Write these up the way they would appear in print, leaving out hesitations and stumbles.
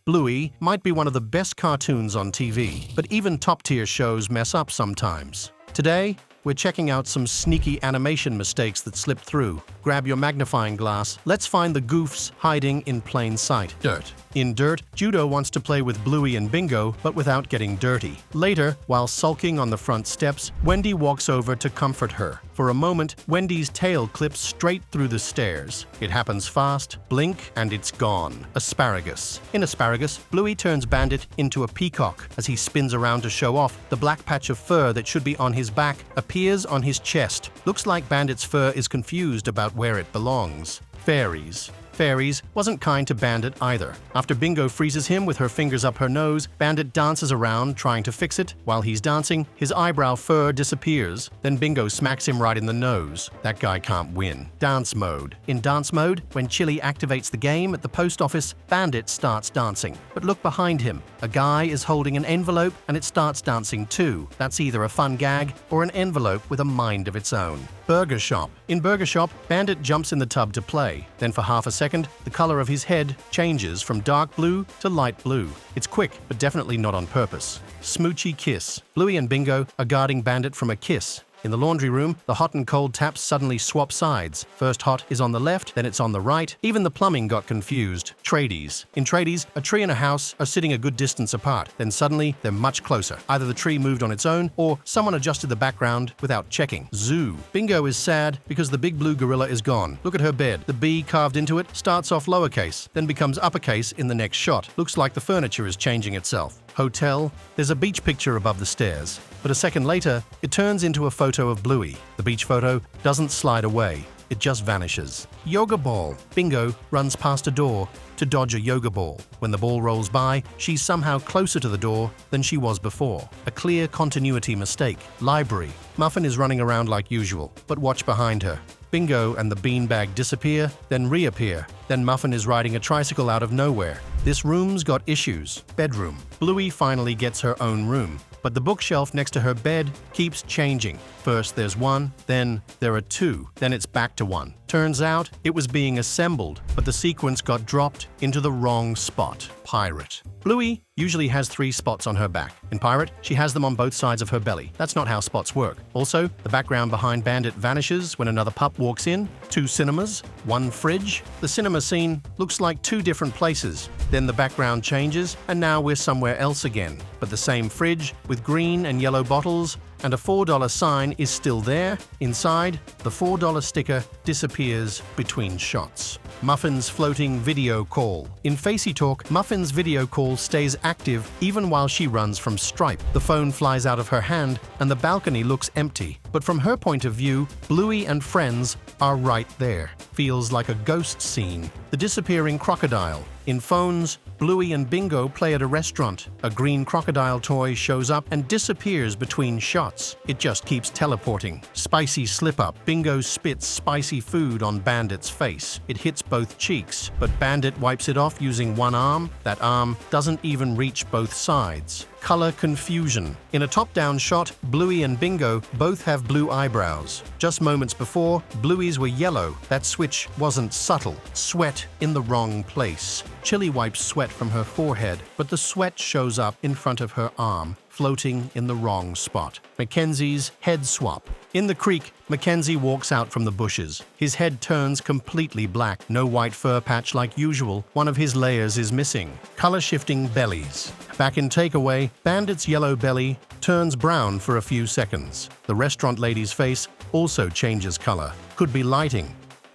Bluey might be one of the best cartoons on TV, but even top-tier shows mess up sometimes. Today, we're checking out some sneaky animation mistakes that slipped through. Grab your magnifying glass. Let's find the goofs hiding in plain sight. Dirt. In Dirt, Judo wants to play with Bluey and Bingo, but without getting dirty. Later, while sulking on the front steps, Wendy walks over to comfort her. For a moment, Wendy's tail clips straight through the stairs. It happens fast, blink, and it's gone. Asparagus. In Asparagus, Bluey turns Bandit into a peacock. As he spins around to show off, the black patch of fur that should be on his back appears on his chest. Looks like Bandit's fur is confused about where it belongs. Fairies. Fairies wasn't kind to Bandit either. After Bingo freezes him with her fingers up her nose, Bandit dances around trying to fix it. While he's dancing, his eyebrow fur disappears. Then Bingo smacks him right in the nose. That guy can't win. Dance mode. In dance mode, when Chili activates the game at the post office, Bandit starts dancing. But look behind him. A guy is holding an envelope and it starts dancing too. That's either a fun gag or an envelope with a mind of its own. Burger Shop. In Burger Shop, Bandit jumps in the tub to play. Then for half a second, the color of his head changes from dark blue to light blue. It's quick, but definitely not on purpose. Smoochy Kiss. Bluey and Bingo are guarding Bandit from a kiss. In the laundry room, the hot and cold taps suddenly swap sides. First hot is on the left, then it's on the right. Even the plumbing got confused. Tradies. In Tradies, a tree and a house are sitting a good distance apart. Then suddenly, they're much closer. Either the tree moved on its own, or someone adjusted the background without checking. Zoo. Bingo is sad because the big blue gorilla is gone. Look at her bed. The B carved into it starts off lowercase, then becomes uppercase in the next shot. Looks like the furniture is changing itself. Hotel. There's a beach picture above the stairs, but a second later, it turns into a photo of Bluey. The beach photo doesn't slide away, it just vanishes. Yoga ball. Bingo runs past a door to dodge a yoga ball. When the ball rolls by, she's somehow closer to the door than she was before. A clear continuity mistake. Library. Muffin is running around like usual, but watch behind her. Bingo and the beanbag disappear, then reappear. Then Muffin is riding a tricycle out of nowhere. This room's got issues. Bedroom. Bluey finally gets her own room, but the bookshelf next to her bed keeps changing. First there's one, then there are two, then it's back to one. Turns out it was being assembled, but the sequence got dropped into the wrong spot. Pirate. Bluey usually has 3 spots on her back. In Pirate, she has them on both sides of her belly. That's not how spots work. Also, the background behind Bandit vanishes when another pup walks in. 2 cinemas, 1 fridge. The cinema scene looks like 2 different places. Then the background changes, and now we're somewhere else again. But the same fridge, with green and yellow bottles, and a $4 sign is still there. Inside, the $4 sticker disappears between shots. Muffin's floating video call. In Facey Talk, Muffin's video call stays active even while she runs from Stripe. The phone flies out of her hand and the balcony looks empty. But from her point of view, Bluey and friends are right there. Feels like a ghost scene. The disappearing crocodile. In Phones, Bluey and Bingo play at a restaurant. A green crocodile toy shows up and disappears between shots. It just keeps teleporting. Spicy slip-up. Bingo spits spicy food on Bandit's face. It hits both cheeks, but Bandit wipes it off using one arm. That arm doesn't even reach both sides. Color confusion. In a top-down shot, Bluey and Bingo both have blue eyebrows. Just moments before, Bluey's were yellow. That switch wasn't subtle. Sweat in the wrong place. Chili wipes sweat from her forehead, but the sweat shows up in front of her arm, floating in the wrong spot. Mackenzie's head swap. In the creek, Mackenzie walks out from the bushes. His head turns completely black. No white fur patch like usual. One of his layers is missing. Color-shifting bellies. Back in Takeaway, Bandit's yellow belly turns brown for a few seconds. The restaurant lady's face also changes color. Could be lighting.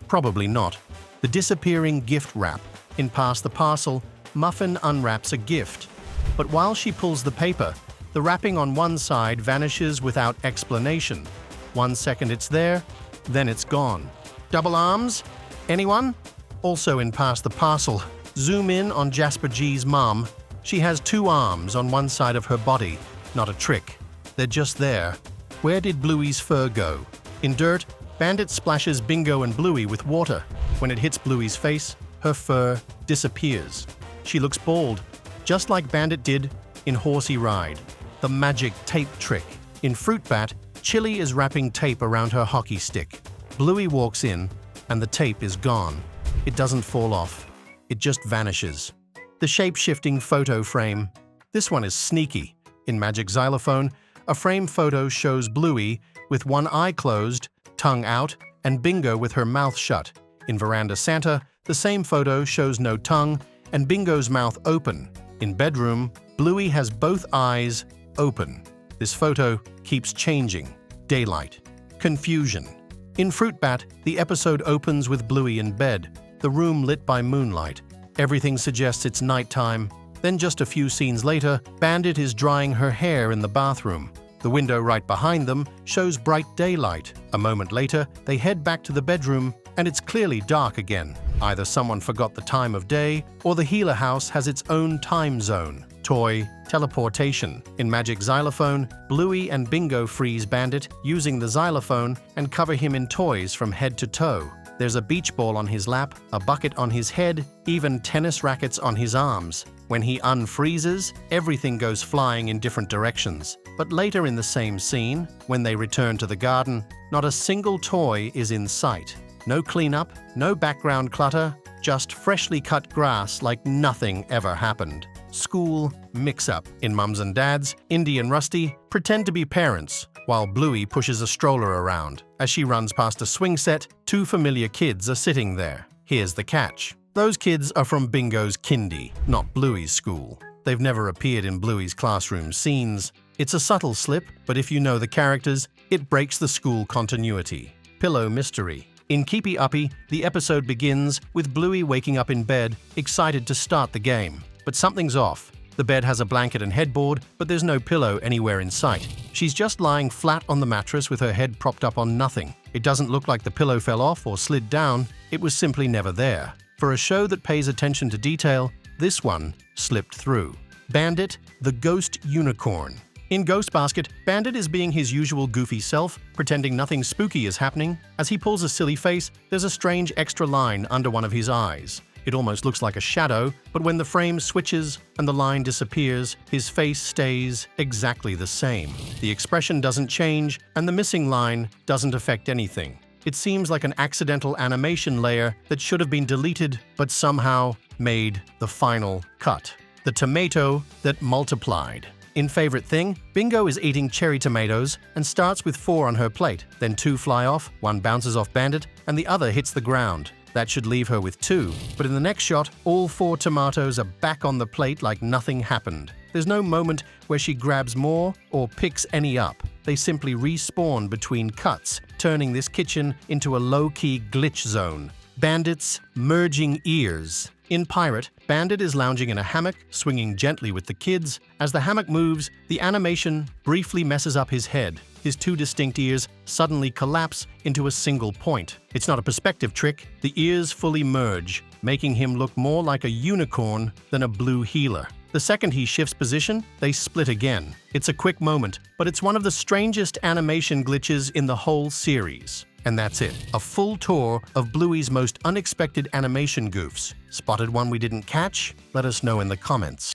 Probably not. The disappearing gift wrap. In Pass the Parcel, Muffin unwraps a gift. But while she pulls the paper, the wrapping on one side vanishes without explanation. 1 second it's there, then it's gone. Double arms? Anyone? Also in Pass the Parcel, zoom in on Jasper G's mom. She has 2 arms on one side of her body. Not a trick. They're just there. Where did Bluey's fur go? In Dirt, Bandit splashes Bingo and Bluey with water. When it hits Bluey's face, her fur disappears. She looks bald, just like Bandit did in Horsey Ride. The magic tape trick. In Fruit Bat, Chili is wrapping tape around her hockey stick. Bluey walks in, and the tape is gone. It doesn't fall off. It just vanishes. The shape-shifting photo frame. This one is sneaky. In Magic Xylophone, a frame photo shows Bluey with one eye closed, tongue out, and Bingo with her mouth shut. In Veranda Santa, the same photo shows no tongue and Bingo's mouth open. In Bedroom, Bluey has both eyes open. This photo keeps changing. Daylight. Confusion. In Fruit Bat, the episode opens with Bluey in bed, the room lit by moonlight. Everything suggests it's nighttime. Then just a few scenes later, Bandit is drying her hair in the bathroom. The window right behind them shows bright daylight. A moment later, they head back to the bedroom, and it's clearly dark again. Either someone forgot the time of day, or the healer house has its own time zone. Toy teleportation. In Magic Xylophone, Bluey and Bingo freeze Bandit using the xylophone and cover him in toys from head to toe. There's a beach ball on his lap, a bucket on his head, even tennis rackets on his arms. When he unfreezes, everything goes flying in different directions. But later in the same scene, when they return to the garden, not a single toy is in sight. No cleanup, no background clutter, just freshly cut grass like nothing ever happened. School mix-up. In Mums and Dads, Indy and Rusty pretend to be parents, while Bluey pushes a stroller around. As she runs past a swing set, two familiar kids are sitting there. Here's the catch. Those kids are from Bingo's kindy, not Bluey's school. They've never appeared in Bluey's classroom scenes. It's a subtle slip, but if you know the characters, it breaks the school continuity. Pillow mystery. In Keepy Uppy, the episode begins with Bluey waking up in bed, excited to start the game. But something's off. The bed has a blanket and headboard, but there's no pillow anywhere in sight. She's just lying flat on the mattress with her head propped up on nothing. It doesn't look like the pillow fell off or slid down. It was simply never there. For a show that pays attention to detail, this one slipped through. Bandit, the ghost unicorn. In Ghost Basket, Bandit is being his usual goofy self, pretending nothing spooky is happening. As he pulls a silly face, there's a strange extra line under one of his eyes. It almost looks like a shadow, but when the frame switches and the line disappears, his face stays exactly the same. The expression doesn't change, and the missing line doesn't affect anything. It seems like an accidental animation layer that should have been deleted, but somehow made the final cut. The tomato that multiplied. In Favorite Thing, Bingo is eating cherry tomatoes and starts with 4 on her plate. Then 2 fly off, 1 bounces off Bandit, and the other hits the ground. That should leave her with 2. But in the next shot, all 4 tomatoes are back on the plate like nothing happened. There's no moment where she grabs more or picks any up. They simply respawn between cuts, turning this kitchen into a low-key glitch zone. Bandit's merging ears. In Pirate, Bandit is lounging in a hammock, swinging gently with the kids. As the hammock moves, the animation briefly messes up his head. His 2 distinct ears suddenly collapse into a single point. It's not a perspective trick. The ears fully merge, making him look more like a unicorn than a blue healer. The second he shifts position, they split again. It's a quick moment, but it's one of the strangest animation glitches in the whole series. And that's it. A full tour of Bluey's most unexpected animation goofs. Spotted one we didn't catch? Let us know in the comments.